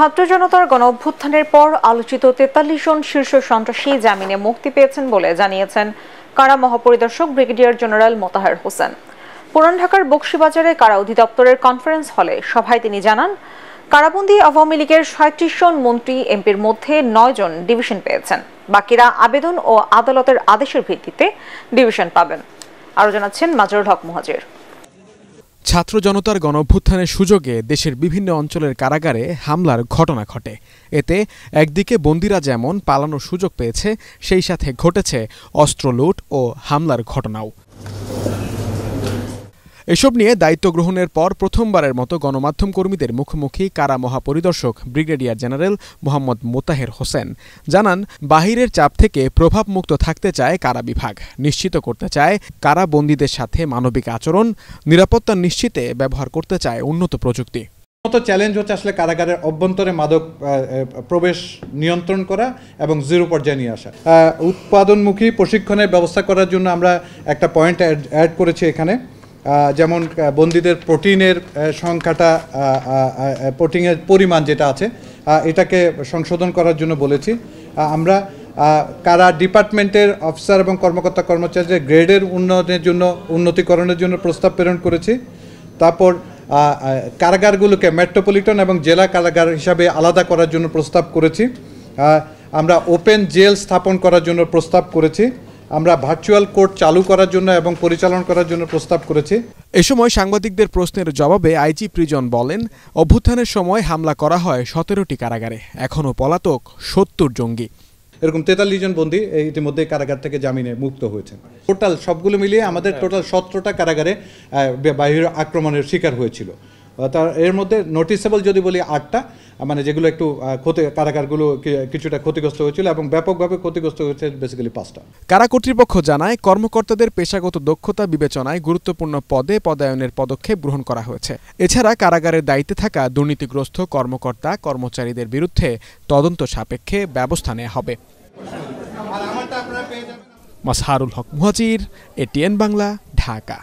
ছাত্র জনতার গণ অভ্যুত্থানের পর আলোচিত ৪৩ জন শীর্ষ সন্ত্রাসী জামিনে মুক্তি পেয়েছেন বলে জানিয়েছেন কারা মহাপরিদর্শক ব্রিগেডিয়ার জেনারেল মোতাহার হোসেন। পুরান ঢাকার বকশীবাজারে কারা অধিদপ্তরের কনফারেন্স হলে সভায় তিনি জানান, কারাবন্দী আওয়ামী লীগের ৩৭ জন মন্ত্রী এমপির মধ্যে ৯ জন ডিভিশন পেয়েছেন, বাকিরা আবেদন ও আদালতের আদেশের ভিত্তিতে ডিভিশন পাবেন। আরও জানাচ্ছেন মাজরুল হক মুহাজির। ছাত্র জনতার গণঅভ্যুত্থানের সুযোগে দেশের বিভিন্ন অঞ্চলের কারাগারে হামলার ঘটনা ঘটে। এতে একদিকে বন্দীরা যেমন পালানোর সুযোগ পেয়েছে, সেই সাথে ঘটেছে অস্ত্র লুট ও হামলার ঘটনাও। এসব নিয়ে দায়িত্ব গ্রহণের পর প্রথমবারের মতো গণমাধ্যম কর্মীদের মুখোমুখি কারা মহাপরিদর্শক ব্রিগেডিয়ার জেনারেল মোহাম্মদ মোতাহের হোসেন জানান, বাহিরের চাপ থেকে প্রভাবমুক্ত থাকতে চায় কারা বিভাগ, নিশ্চিত করতে চায় কারা বন্দীদের সাথে মানবিক আচরণ, নিরাপত্তা নিশ্চিতে ব্যবহার করতে চায় উন্নত প্রযুক্তি। চ্যালেঞ্জ হচ্ছে আসলে কারাগারের অভ্যন্তরে মাদক প্রবেশ নিয়ন্ত্রণ করা এবং জিরো পর্যায়ে নিয়ে আসা। উৎপাদনমুখী প্রশিক্ষণের ব্যবস্থা করার জন্য আমরা একটা পয়েন্ট অ্যাড করেছি এখানে, যেমন বন্দীদের প্রোটিনের সংখ্যাটা, প্রোটিনের পরিমাণ যেটা আছে এটাকে সংশোধন করার জন্য বলেছি। আমরা কারা ডিপার্টমেন্টের অফিসার এবং কর্মকর্তা কর্মচারীদের গ্রেডের উন্নতিকরণের জন্য প্রস্তাব প্রেরণ করেছি। তারপর কারাগারগুলোকে মেট্রোপলিটন এবং জেলা কারাগার হিসাবে আলাদা করার জন্য প্রস্তাব করেছি। আমরা ওপেন জেল স্থাপন করার জন্য প্রস্তাব করেছি। আমরা ভার্চুয়াল কোর্ট চালু করার জন্য এবং পরিচালনা করার জন্য প্রস্তাব করেছি। এ সময় সাংবাদিকদের প্রশ্নের জবাবে আইজি প্রিজন বলেন, অভ্যুত্থানের সময় হামলা করা হয় ১৭টি কারাগারে, এখনও পলাতক ৭০ জঙ্গি। এরকম ৪৩ জন বন্দী ইতিমধ্যে কারাগার থেকে জামিনে মুক্ত হয়েছে। টোটাল সবগুলো মিলিয়ে আমাদের টোটাল ১৭টা কারাগারে বাহির আক্রমণের শিকার হয়েছিল। তার এর মধ্যে নোটিসেবল যদি বলি ৮টা, মানে যেগুলো একটু কারাগারগুলো কিছুটা ক্ষতিগ্রস্ত হয়েছিল এবং ব্যাপকভাবে ক্ষতিগ্রস্ত হয়েছে বেসিক্যালি ৫টা। কারা কর্তৃপক্ষ জানায়, কর্মকর্তাদের পেশাগত দক্ষতা বিবেচনায় গুরুত্বপূর্ণ পদে পদায়নের পদক্ষেপ গ্রহণ করা হয়েছে। এছাড়া কারাগারের দায়িত্বে থাকা দুর্নীতিগ্রস্ত কর্মকর্তা কর্মচারীদের বিরুদ্ধে তদন্ত সাপেক্ষে ব্যবস্থা নেওয়া হবে। মাজহারুল হক মুহাজির, এটিএন বাংলা, ঢাকা।